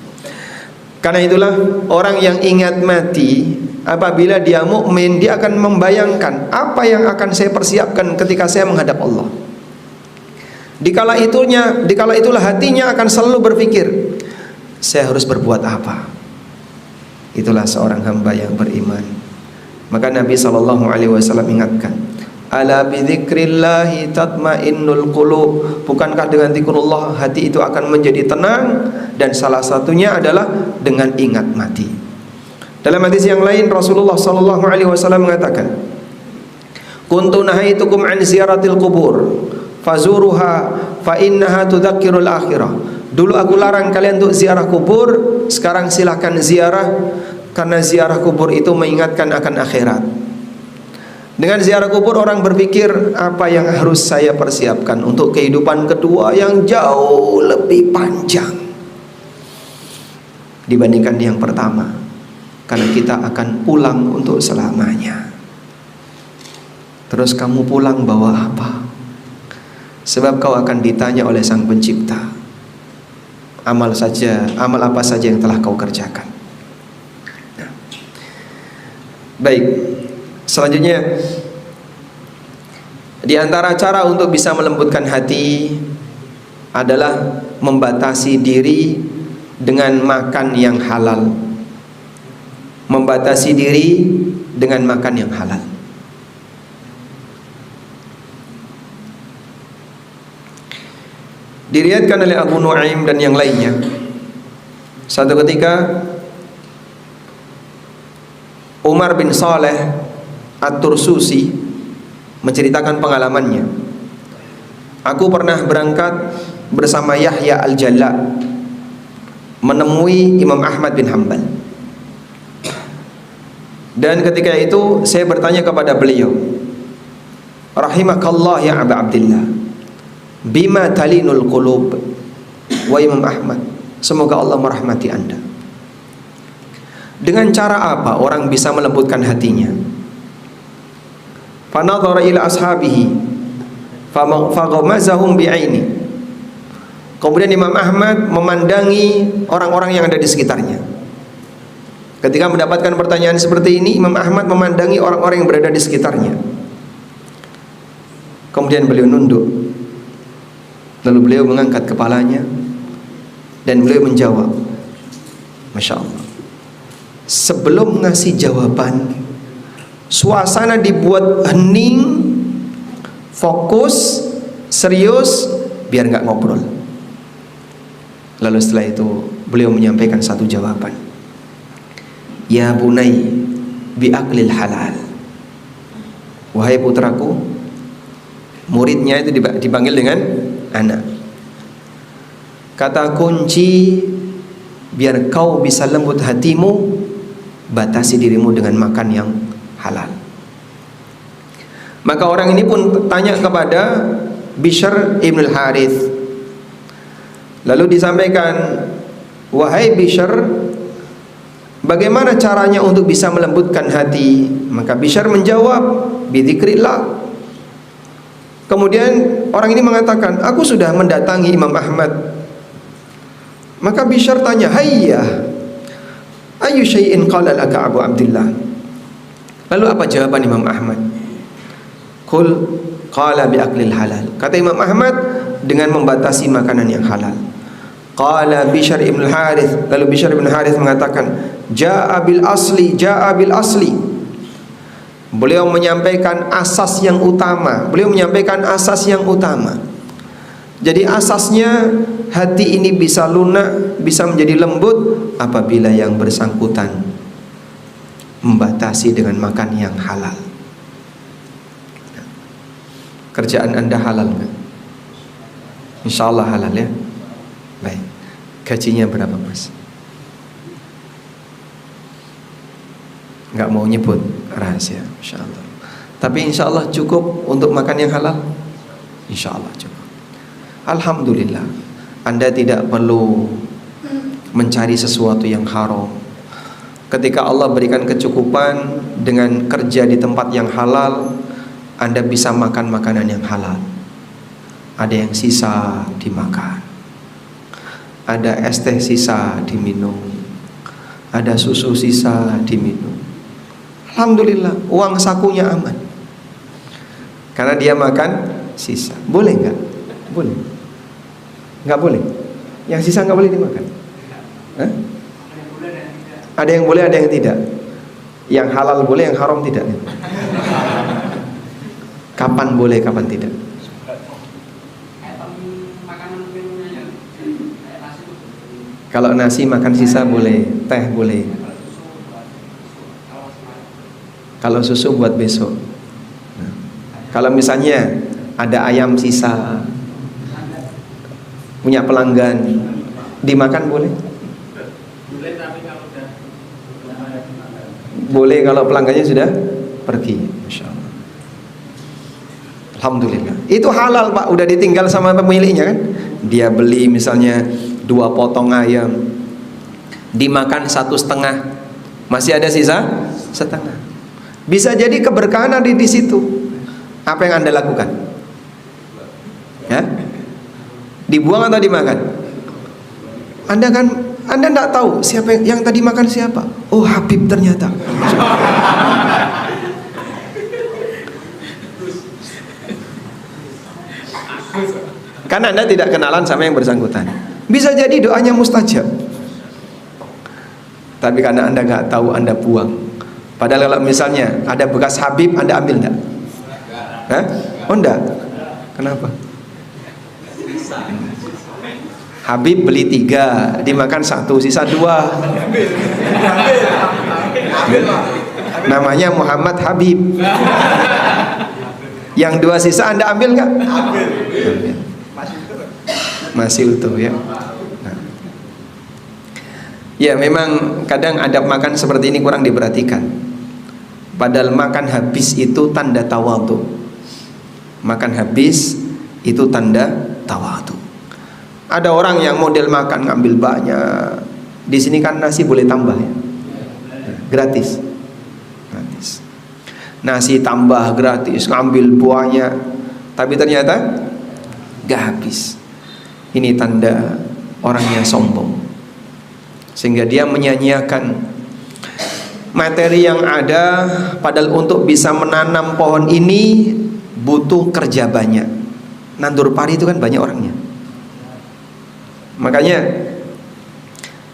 Karena itulah orang yang ingat mati, apabila dia mukmin, dia akan membayangkan apa yang akan saya persiapkan ketika saya menghadap Allah. Dikala itulah hatinya akan selalu berpikir, saya harus berbuat apa. Itulah seorang hamba yang beriman. Maka Nabi SAW ingatkan, ala bidzikrillahi tatmainnul qulub. Bukankah dengan zikrullah hati itu akan menjadi tenang, dan salah satunya adalah dengan ingat mati. Dalam hadis yang lain Rasulullah SAW mengatakan, kuntu nahaitukum an ziyaratil qubur fazuruha fa innaha tudzakkirul akhirah. Dulu aku larang kalian untuk ziarah kubur, sekarang silakan ziarah, karena ziarah kubur itu mengingatkan akan akhirat. Dengan ziarah kubur orang berpikir, apa yang harus saya persiapkan untuk kehidupan kedua yang jauh lebih panjang dibandingkan yang pertama, karena kita akan pulang untuk selamanya. Terus kamu pulang bawa apa? Sebab kau akan ditanya oleh Sang Pencipta, amal apa saja yang telah kau kerjakan. Nah, baik, selanjutnya di antara cara untuk bisa melembutkan hati adalah membatasi diri dengan makan yang halal. Membatasi diri dengan makan yang halal. Diriwayatkan oleh Abu Nuaim dan yang lainnya, satu ketika Umar bin Saleh At-Tursusi menceritakan pengalamannya. Aku pernah berangkat bersama Yahya Al-Jalla menemui Imam Ahmad bin Hanbal. Dan ketika itu saya bertanya kepada beliau, rahimakallah ya Aba Abdillah, bima talinul qulub. Wa Imam Ahmad, semoga Allah merahmati Anda, dengan cara apa orang bisa melembutkan hatinya? Fanadhara ila ashabihi faghamazahum bi'aini. Kemudian Imam Ahmad memandangi orang-orang yang ada di sekitarnya. Ketika mendapatkan pertanyaan seperti ini, Imam Ahmad memandangi orang-orang yang berada di sekitarnya. Kemudian beliau nunduk. Lalu beliau mengangkat kepalanya dan beliau menjawab, Masya Allah. Sebelum ngasih jawaban, suasana dibuat hening, fokus, serius, biar nggak ngobrol. Lalu setelah itu beliau menyampaikan satu jawaban, ya bunai biaklil halal. Wahai putraku, muridnya itu dipanggil dengan anak. Kata kunci biar kau bisa lembut hatimu, batasi dirimu dengan makan yang halal. Maka orang ini pun tanya kepada Bishr ibn al-Harith. Lalu disampaikan, wahai Bishr, bagaimana caranya untuk bisa melembutkan hati? Maka Bishr menjawab, bidzikrillah. Kemudian orang ini mengatakan, aku sudah mendatangi Imam Ahmad. Maka Bishr tanya, hayya ayu syai'in qala laka Abu Abdillah. Lalu apa jawaban Imam Ahmad? Qul qala bi aklil halal. Kata Imam Ahmad, dengan membatasi makanan yang halal. Qala Bishr ibn al-Harith. Lalu Bishr ibn al-Harith mengatakan, Ja'a bil asli, ja'a bil asli. Beliau menyampaikan asas yang utama. Beliau menyampaikan asas yang utama. Jadi asasnya, hati ini bisa lunak, bisa menjadi lembut apabila yang bersangkutan membatasi dengan makan yang halal. Kerjaan Anda halal kan? Insya Allah halal ya. Baik. Gajinya berapa mas? Nggak mau nyebut rahasia, insya Allah. Tapi insya Allah cukup untuk makan yang halal. Insya Allah cukup. Alhamdulillah, Anda tidak perlu mencari sesuatu yang haram. Ketika Allah berikan kecukupan dengan kerja di tempat yang halal, Anda bisa makan makanan yang halal. Ada yang sisa dimakan, ada es teh sisa diminum, ada susu sisa diminum. Alhamdulillah, uang sakunya aman, karena dia makan sisa. Boleh nggak? Boleh. Nggak boleh. Yang sisa nggak boleh dimakan. Hah? Ada yang boleh, ada yang tidak. Yang halal boleh, yang haram tidak. Kapan boleh, kapan tidak? Kalau nasi makan sisa boleh, teh boleh. Kalau susu buat besok. Nah, kalau misalnya ada ayam sisa, punya pelanggan, dimakan boleh? Boleh kalau pelanggannya sudah pergi, Masya Allah. Alhamdulillah. Itu halal Pak, udah ditinggal sama pemiliknya kan. Dia beli misalnya 2 potong ayam, dimakan 1,5, masih ada sisa setengah. Bisa jadi keberkahan ada di situ. Apa yang Anda lakukan? Ya? Dibuang atau dimakan? Anda tidak tahu siapa yang tadi makan siapa. Oh, Habib ternyata. Karena Anda tidak kenalan sama yang bersangkutan. Bisa jadi doanya mustajab. Tapi karena Anda nggak tahu, Anda buang. Padahal kalau misalnya ada bekas Habib, Anda ambil enggak? Hah? Oh enggak. Kenapa? Habib beli 3, dimakan 1, sisa 2. Namanya Muhammad Habib. Yang 2 sisa Anda ambil nggak? Ambil. Masih utuh ya. Nah. Ya memang kadang adab makan seperti ini kurang diperhatikan. Padahal makan habis itu tanda tawadhu. Makan habis itu tanda tawadhu. Ada orang yang model makan ngambil banyak. Di sini kan nasi boleh tambah ya. Gratis. Gratis. Nasi tambah gratis, ngambil banyak. Tapi ternyata gak habis. Ini tanda orang yang sombong, sehingga dia menyanyiakan materi yang ada. Padahal untuk bisa menanam pohon ini butuh kerja banyak. Nandur pari itu kan banyak orangnya. Makanya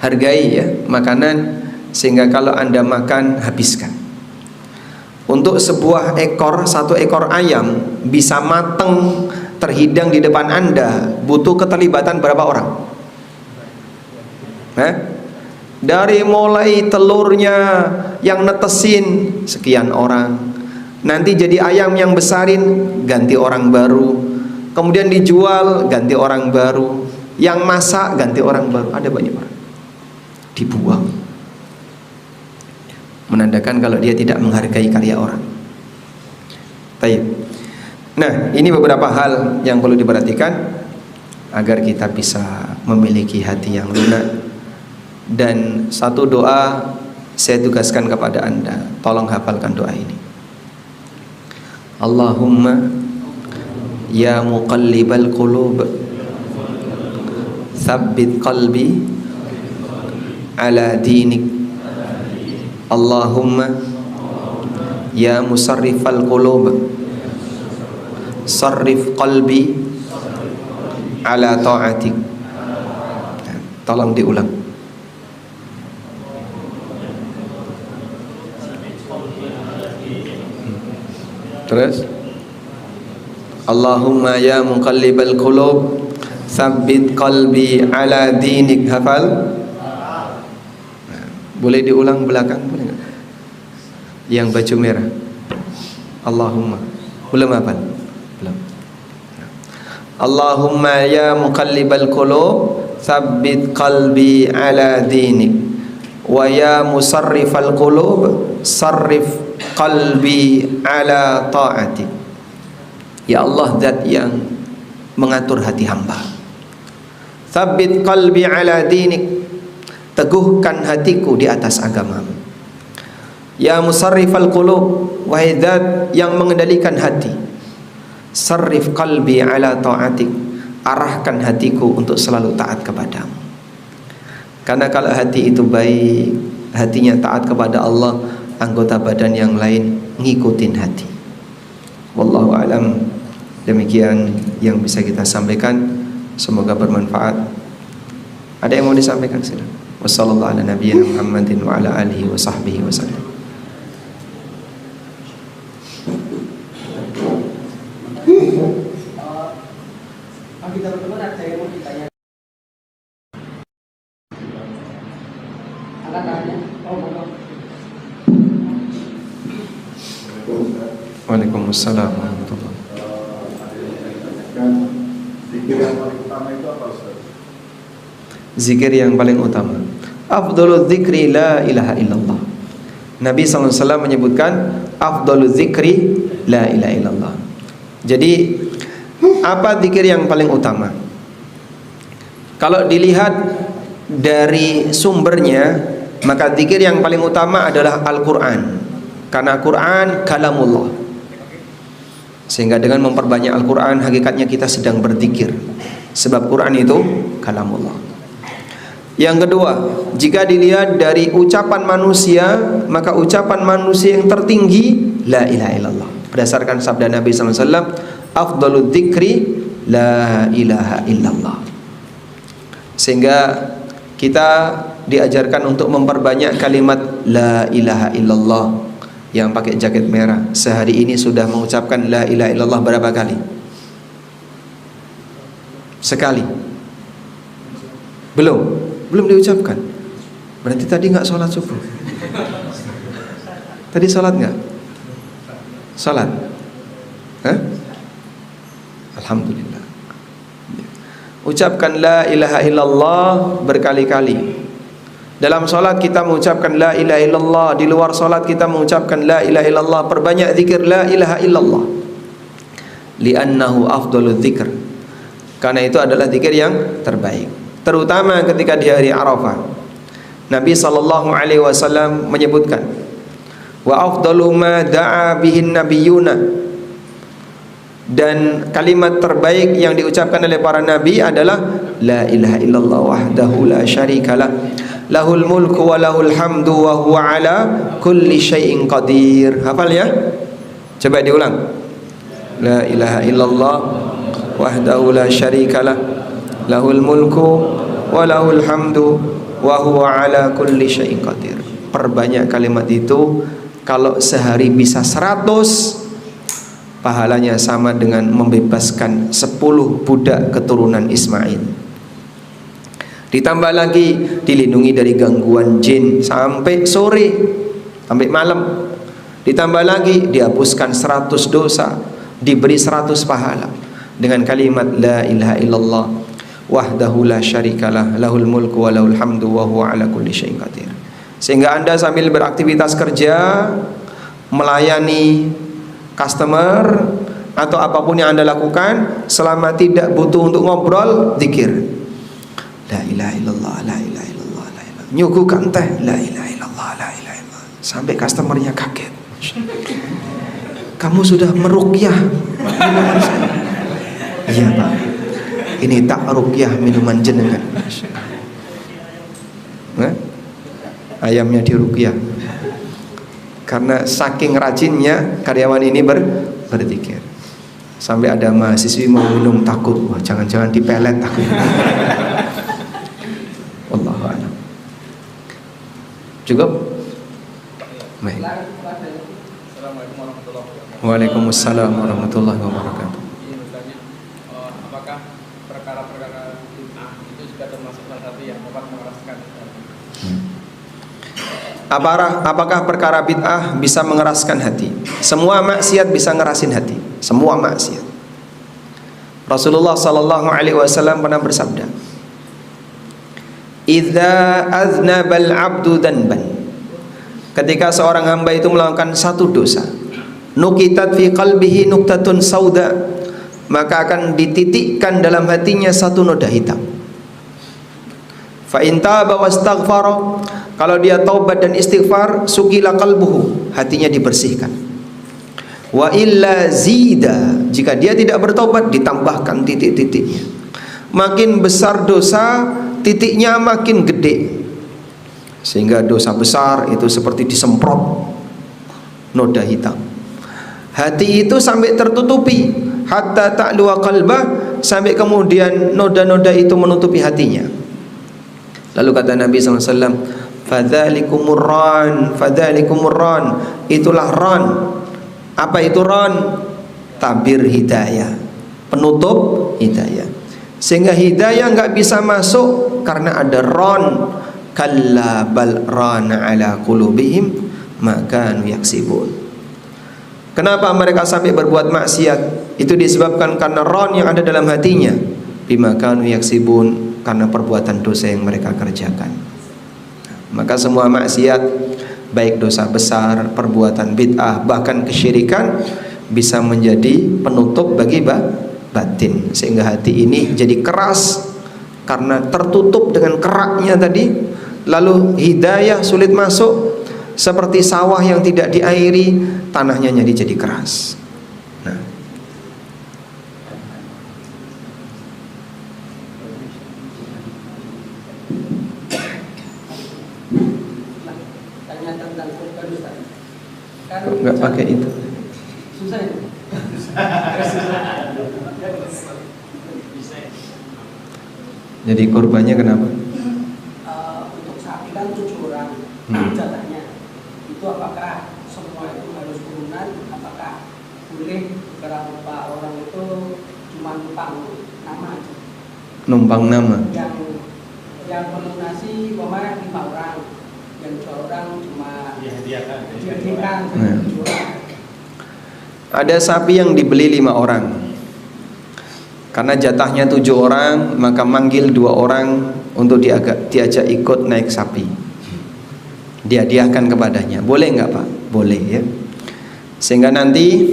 hargai ya makanan, sehingga kalau Anda makan habiskan. Untuk sebuah ekor, 1 ekor ayam bisa mateng terhidang di depan Anda butuh keterlibatan berapa orang? Dari mulai telurnya yang netesin sekian orang, nanti jadi ayam yang besarin ganti orang baru, kemudian dijual ganti orang baru, yang masak ganti orang baru, ada banyak orang dibuang. Menandakan kalau dia tidak menghargai karya orang. Baik. Nah, ini beberapa hal yang perlu diperhatikan agar kita bisa memiliki hati yang lunak. Dan satu doa saya tugaskan kepada Anda, tolong hafalkan doa ini. Allahumma ya muqallibal qulub, tsabbit qalbi ala dinik. Allahumma ya musarrifal qulub, sarrif qalbi ala ta'atik. Tolong diulang. Terus Allahumma ya muqallibal qulub, tsabbit qalbi ala dinik. Hafal? Boleh diulang belakang, boleh enggak? Yang baju merah. Allahumma. Belum hafal? Belum. Allahumma ya muqallibal qulub, tsabbit qalbi ala dinik. Wa ya musarrifal qulub, sarrif qalbi ala ta'atik. Ya Allah, zat yang mengatur hati hamba. Tsabbit qalbi ala dinik, teguhkan hatiku di atas agamamu. Ya musarrifal qulub, wahai zat yang mengendalikan hati, sarrif qalbi ala ta'atik, arahkan hatiku untuk selalu taat kepadamu. Karena kalau hati itu baik, hatinya taat kepada Allah, anggota badan yang lain ngikutin hati. Wallahu alam. Demikian yang bisa kita sampaikan, semoga bermanfaat. Ada yang mau disampaikan? Silakan. Wassallallahu ala nabiyyina Muhammadin wa ala alihi wa sahbihi wasallam. Waalaikumsalam warahmatullahi wabarakatuh. Zikir yang paling utama itu apa, Ustaz? Zikir yang paling utama, afdhalul dzikri la ilaha illallah. Nabi SAW menyebutkan afdhalul dzikri la ilaha illallah. Jadi apa zikir yang paling utama? Kalau dilihat dari sumbernya, maka zikir yang paling utama adalah Al-Quran, karena Al-Quran kalamullah. Sehingga dengan memperbanyak Al-Quran, hakikatnya kita sedang berzikir, sebab Quran itu kalamullah. Yang kedua, jika dilihat dari ucapan manusia, maka ucapan manusia yang tertinggi la ilaha illallah, berdasarkan sabda Nabi SAW, afdalul dzikri la ilaha illallah. Sehingga kita diajarkan untuk memperbanyak kalimat la ilaha illallah. Yang pakai jaket merah sehari ini sudah mengucapkan la ilaha illallah berapa kali? Sekali? Belum diucapkan. Berarti tadi nggak sholat subuh. Tadi sholat nggak? Sholat? Hah? Alhamdulillah. Ucapkan la ilaha illallah berkali-kali. Dalam sholat kita mengucapkan la ilaha illallah, di luar sholat kita mengucapkan la ilaha illallah. Perbanyak zikir la ilaha illallah, li'annahu afdalul dzikr, karena itu adalah zikir yang terbaik. Terutama ketika di hari Arafah, Nabi SAW menyebutkan, wa afdalu ma da'a bihin nabiyuna, dan kalimat terbaik yang diucapkan oleh para nabi adalah la ilaha illallah wahdahu la syarikalah, lahul mulku wa lahul hamdu wa huwa ala kulli syai'in qadir. Hafal ya? Coba diulang. La ilaha illallah wahdahu la syarikalah, lahul mulku wa lahul hamdu wa huwa ala kulli syai'in qadir. Perbanyak kalimat itu. Kalau sehari bisa 100, pahalanya sama dengan membebaskan 10 budak keturunan Ismail. Ditambah lagi dilindungi dari gangguan jin sampai sore, sampai malam. Ditambah lagi dihapuskan 100 dosa, diberi 100 pahala dengan kalimat la ilaha illallah wahdahu la syarikalah, lahul mulku wa lahul hamdu wa huwa ala kulli syai'in qadir. Sehingga Anda sambil beraktivitas kerja, melayani customer atau apapun yang Anda lakukan, selama tidak butuh untuk ngobrol, zikir la ilaha illallah, la ilaha illallah, la ilaha. Nyuguhkan teh, la ilaha illallah, la ilaha illallah, sampai customernya kaget. Kamu sudah meruqyah minuman saya? Iya Pak, ini tak ruqyah minuman jenengan. Nah, ayamnya diruqyah. Karena saking rajinnya karyawan ini berzikir, sampai ada mahasiswi mau minum takut, wah jangan-jangan dipelet takut. Wallahu a'lam. Cukup? Baik. Waalaikumsalam warahmatullahi wabarakatuh. Apakah perkara-perkara bid'ah itu juga termasuk salah satu yang dapat mengeraskan? Apakah perkara bid'ah bisa mengeraskan hati? Semua maksiat bisa ngerasin hati. Semua maksiat. Rasulullah SAW pernah bersabda, idza aznabal abdu dhanban, ketika seorang hamba itu melakukan satu dosa, nukitat fi qalbihi nuktatun sauda, maka akan dititikkan dalam hatinya satu noda hitam. Fa in taba wastaghfara, kalau dia taubat dan istighfar, sukila qalbuhu, hatinya dibersihkan. Wa illa zida, jika dia tidak bertaubat, ditambahkan titik-titiknya. Makin besar dosa, titiknya makin gede, sehingga dosa besar itu seperti disemprot noda hitam. Hati itu sampai tertutupi, hatta ta'luwa qalbah, sampai kemudian noda-noda itu menutupi hatinya. Lalu kata Nabi SAW, fadzalikumur ran, fadzalikumur ran, itulah ran. Apa itu ran? Tabir hidayah, penutup hidayah. Sehingga hidayah enggak bisa masuk karena ada ran. Kalla bal rana ala qulubihim ma kanu yaksibun. Kenapa mereka sampai berbuat maksiat? Itu disebabkan karena ran yang ada dalam hatinya. Bima kanu yaksibun, karena perbuatan dosa yang mereka kerjakan. Maka semua maksiat, baik dosa besar, perbuatan bid'ah, bahkan kesyirikan, bisa menjadi penutup bagi batin, sehingga hati ini jadi keras karena tertutup dengan keraknya tadi. Lalu hidayah sulit masuk, seperti sawah yang tidak diairi, tanahnya jadi keras. Nah, tanya tentang kurban Ustaz. Kan nggak pakai itu. susah ya? Jadi korbannya kenapa? Untuk sapi kan 7 orang jatahnya. Itu apakah semua itu harus turunan? Apakah boleh beberapa orang itu cuma numpang nama aja? Numpang nama. Yang melunasi pemain 5 orang, yang 2 orang cuma dihadiahkan 7 orang. Ada sapi yang dibeli 5 orang. Karena jatahnya 7 orang, maka manggil 2 orang untuk diajak ikut naik sapi. Dihadiahkan kepadanya. Boleh nggak Pak? Boleh ya. Sehingga nanti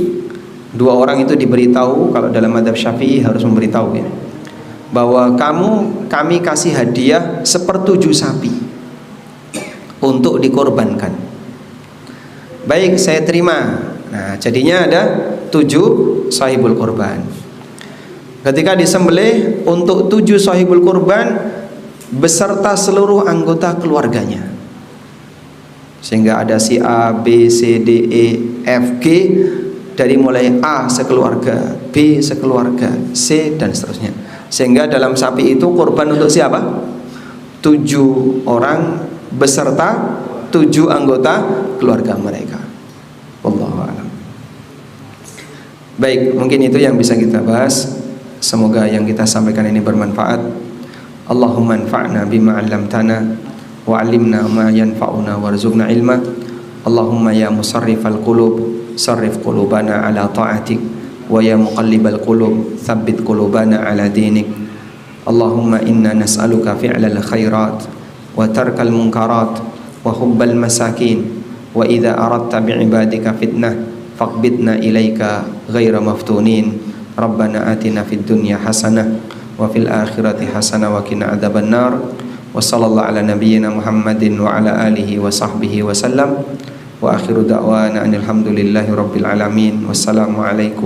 2 orang itu diberitahu, kalau dalam mazhab Syafi'i harus memberitahu ya, bahwa kami kasih hadiah 1/7 sapi untuk dikorbankan. Baik, saya terima. Nah, jadinya ada 7 sahibul korban. Ketika disembelih untuk 7 sahibul korban beserta seluruh anggota keluarganya, sehingga ada si A, B, C, D, E, F, G, dari mulai A sekeluarga, B sekeluarga, C dan seterusnya. Sehingga dalam sapi itu korban untuk siapa? 7 orang beserta 7 anggota keluarga mereka. Wallahu a'lam. Baik, mungkin itu yang bisa kita bahas. Semoga yang kita sampaikan ini bermanfaat. Allahumma anfa'na bima 'allamtana wa 'allimna ma yanfa'una warzuqna ilma. Allahumma ya musarrifal qulub, sarrif qulubana ala ta'atik, wa ya muqallibal qulub, tsabbit qulubana ala dinik. Allahumma inna nas'aluka fi'lal khairat wa tarkal munkarat wa hubbal masakin, wa idza aradta bi'ibadika fitnah faqbidna ilaika ghaira maftunin. Rabbana atina fid dunya hasanah wa fil akhirati hasanah wa qina adzaban nar. Wa sallallahu ala nabiyyina Muhammadin wa ala alihi wa sahbihi wa sallam. Wa akhiru da'wana alhamdulillahi rabbil alamin. Wassalamu alaikum